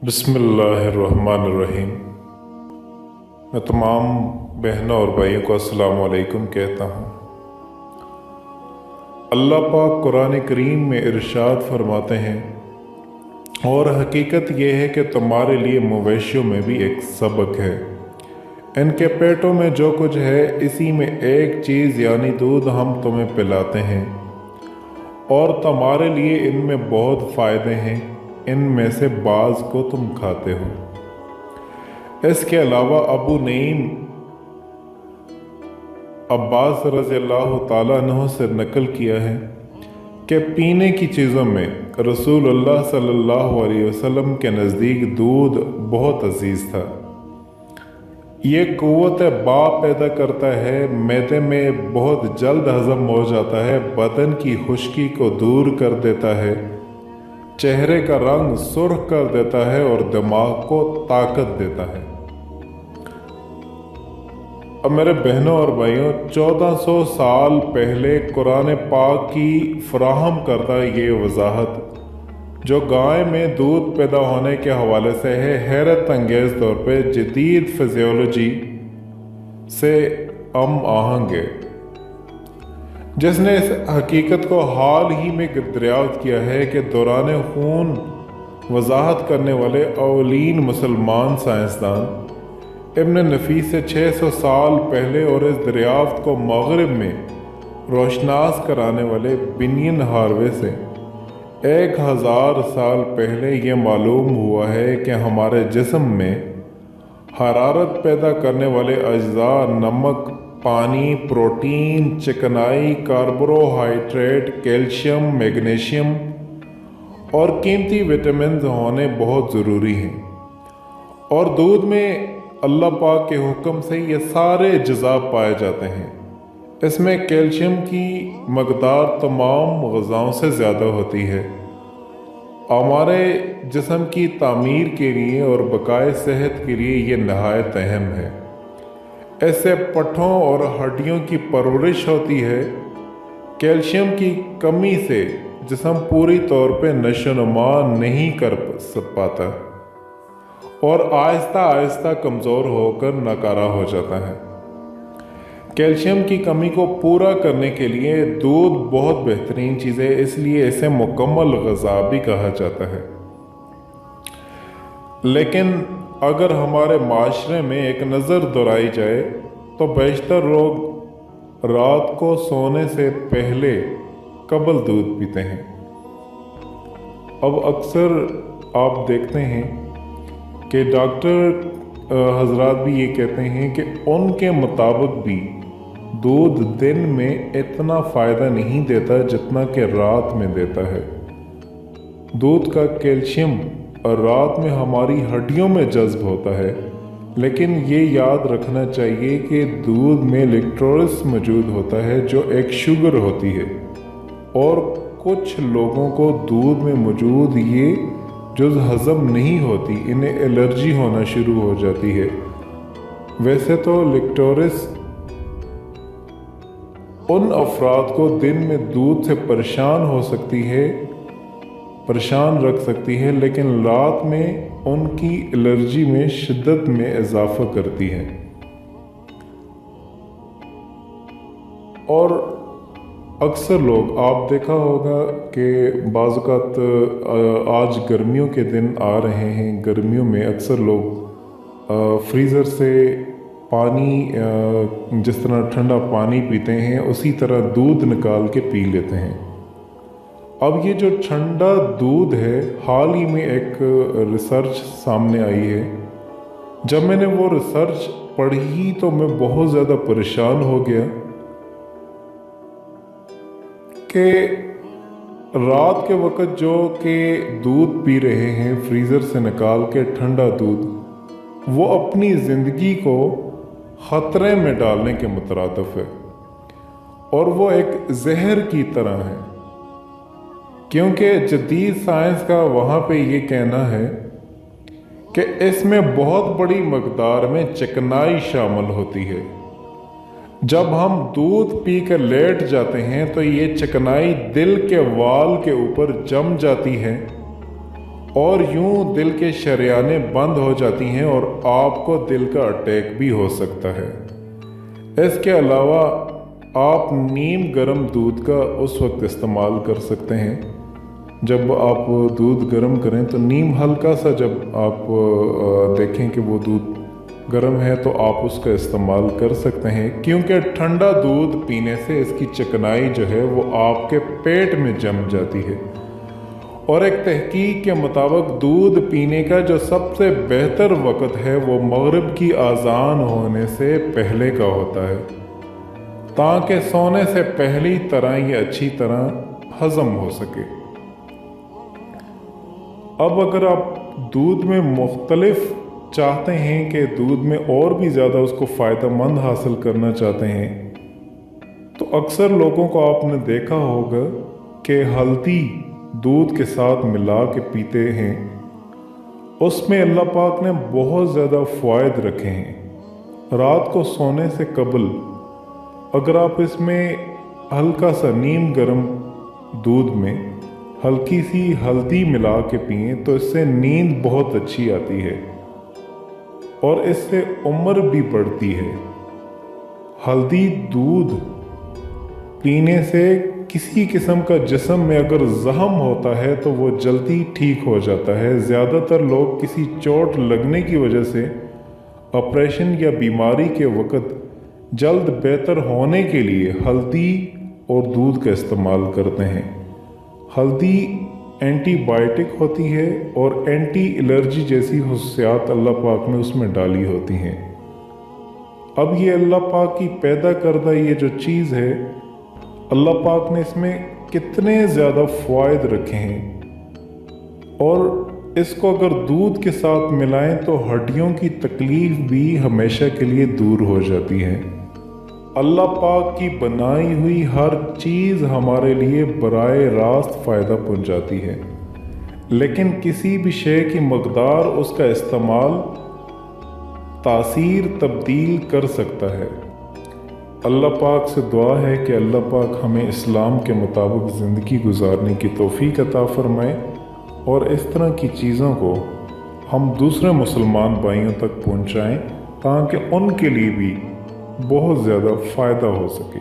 बिस्मिल्लाहिर्रहमानिर्रहीम। मैं तमाम बहनों और भाइयों को अस्सलाम वालेकुम कहता हूँ। अल्लाह पाक कुरान करीम में इरशाद फरमाते हैं, और हकीकत यह है कि तुम्हारे लिए मवेशियों में भी एक सबक है। इनके पेटों में जो कुछ है इसी में एक चीज़ यानी दूध हम तुम्हें पिलाते हैं, और तुम्हारे लिए इनमें बहुत फ़ायदे हैं। इनमें से बाज़ को तुम खाते हो। इसके अलावा अबू नईम अब्बास रज़ियल्लाहु ताला अन्हु से नकल किया है कि पीने की चीज़ों में रसूलुल्लाह सल्लल्लाहु अलैहि वसल्लम के नज़दीक दूध बहुत अजीज़ था। ये क़ुव्वत बा पैदा करता है, मैदे में बहुत जल्द हज़म हो जाता है, बदन की खुश्की को दूर कर देता है, चेहरे का रंग सुर्ख कर देता है और दिमाग को ताकत देता है। अब मेरे बहनों और भाइयों, 1400 साल पहले कुरान पाक की फराहम करता ये वजाहत जो गाय में दूध पैदा होने के हवाले से है, हैरत अंगेज तौर पे जदीद फिजियोलॉजी से हम आहंग है, जिसने इस हकीकत को हाल ही में दरियाफ्त किया है कि दौरान खून वजाहत करने वाले अवलीन मुसलमान साइंसदान इब्न नफीस से 600 साल पहले, और इस दरियाफ्त को मगरिब में रोशनास कराने वाले बिनियन हार्वे से 1000 साल पहले ये मालूम हुआ है कि हमारे जिस्म में हरारत पैदा करने वाले अज्जा नमक, पानी, प्रोटीन, चिकनाई, कार्बोहाइड्रेट, कैल्शियम, मैग्नीशियम और कीमती विटामिन होने बहुत ज़रूरी हैं। और दूध में अल्लाह पाक के हुक्म से ये सारे अज्जा पाए जाते हैं। इसमें कैल्शियम की मकदार तमाम ग़िज़ाओं से ज़्यादा होती है। हमारे जिस्म की तामीर के लिए और बकाए सेहत के लिए ये नहायत अहम है। ऐसे पट्ठों और हड्डियों की परवरिश होती है। कैल्शियम की कमी से जिस्म पूरी तौर पे नशोनुमा नहीं कर पाता और आहिस्ता आहिस्ता कमज़ोर होकर नकारा हो जाता है। कैल्शियम की कमी को पूरा करने के लिए दूध बहुत बेहतरीन चीज़ है, इसलिए इसे मुकम्मल ग़िज़ा भी कहा जाता है। लेकिन अगर हमारे माशरे में एक नज़र दोहराई जाए तो बेशतर लोग रात को सोने से पहले कबल दूध पीते हैं। अब अक्सर आप देखते हैं कि डॉक्टर हजरात भी ये कहते हैं कि उनके मुताबिक भी दूध दिन में इतना फ़ायदा नहीं देता जितना कि रात में देता है। दूध का कैल्शियम रात में हमारी हड्डियों में जज्ब होता है, लेकिन ये याद रखना चाहिए कि दूध में लैक्टोज मौजूद होता है जो एक शुगर होती है, और कुछ लोगों को दूध में मौजूद ये जुज़ हज़म नहीं होती, इन्हें एलर्जी होना शुरू हो जाती है। वैसे तो लैक्टोज उन अफराद को दिन में दूध से परेशान रख सकती है, लेकिन रात में उनकी एलर्जी में शिद्दत में इजाफा करती है। और अक्सर लोग आप देखा होगा कि बाज़ औक़ात आज गर्मियों के दिन आ रहे हैं, गर्मियों में अक्सर लोग फ्रीज़र से पानी, जिस तरह ठंडा पानी पीते हैं उसी तरह दूध निकाल के पी लेते हैं। अब ये जो ठंडा दूध है, हाल ही में एक रिसर्च सामने आई है। जब मैंने वो रिसर्च पढ़ी तो मैं बहुत ज़्यादा परेशान हो गया कि रात के वक़्त जो कि दूध पी रहे हैं फ्रीज़र से निकाल के ठंडा दूध, वो अपनी ज़िंदगी को ख़तरे में डालने के मुतरादिफ है, और वो एक जहर की तरह है, क्योंकि जदीद साइंस का वहाँ पे ये कहना है कि इसमें बहुत बड़ी मकदार में चिकनाई शामिल होती है। जब हम दूध पी कर लेट जाते हैं तो ये चिकनाई दिल के वाल के ऊपर जम जाती है और यूं दिल के शरियानें बंद हो जाती हैं और आपको दिल का अटैक भी हो सकता है। इसके अलावा आप नीम गर्म दूध का उस वक्त इस्तेमाल कर सकते हैं जब आप दूध गर्म करें, तो नीम हल्का सा जब आप देखें कि वो दूध गर्म है तो आप उसका इस्तेमाल कर सकते हैं, क्योंकि ठंडा दूध पीने से इसकी चिकनाई जो है वो आपके पेट में जम जाती है। और एक तहकीक के मुताबिक दूध पीने का जो सबसे बेहतर वक़्त है वो मगरिब की अज़ान होने से पहले का होता है, ताकि सोने से पहली तरह ये अच्छी तरह हज़म हो सके। अब अगर आप दूध में मुख्तलिफ चाहते हैं कि दूध में और भी ज़्यादा उसको फ़ायदेमंद हासिल करना चाहते हैं, तो अक्सर लोगों को आपने देखा होगा कि हल्दी दूध के साथ मिला के पीते हैं। उसमें अल्लाह पाक ने बहुत ज़्यादा फ़वाइद रखे हैं। रात को सोने से कबल अगर आप इसमें हल्का सा नीम गर्म दूध में हल्की सी हल्दी मिला के पिएं तो इससे नींद बहुत अच्छी आती है और इससे उम्र भी बढ़ती है। हल्दी दूध पीने से किसी किस्म का जिस्म में अगर ज़ख्म होता है तो वो जल्दी ठीक हो जाता है। ज़्यादातर लोग किसी चोट लगने की वजह से ऑपरेशन या बीमारी के वक़्त जल्द बेहतर होने के लिए हल्दी और दूध का इस्तेमाल करते हैं। हल्दी एंटीबायोटिक होती है और एंटी एलर्जी जैसी खुसूसियात अल्लाह पाक ने उसमें डाली होती हैं। अब ये अल्लाह पाक की पैदा करदा ये जो चीज़ है, अल्लाह पाक ने इसमें कितने ज़्यादा फ़वाइद रखे हैं और इसको अगर दूध के साथ मिलाएं तो हड्डियों की तकलीफ़ भी हमेशा के लिए दूर हो जाती है। अल्लाह पाक की बनाई हुई हर चीज़ हमारे लिए बराए रास्त फ़ायदा पहुंचाती है, लेकिन किसी भी शे की मकदार उसका इस्तेमाल तासीर तब्दील कर सकता है। अल्लाह पाक से दुआ है कि अल्लाह पाक हमें इस्लाम के मुताबिक ज़िंदगी गुजारने की तौफीक अता फरमाए और इस तरह की चीज़ों को हम दूसरे मुसलमान भाइयों तक पहुंचाएं ताकि उनके लिए भी बहुत ज़्यादा फ़ायदा हो सके।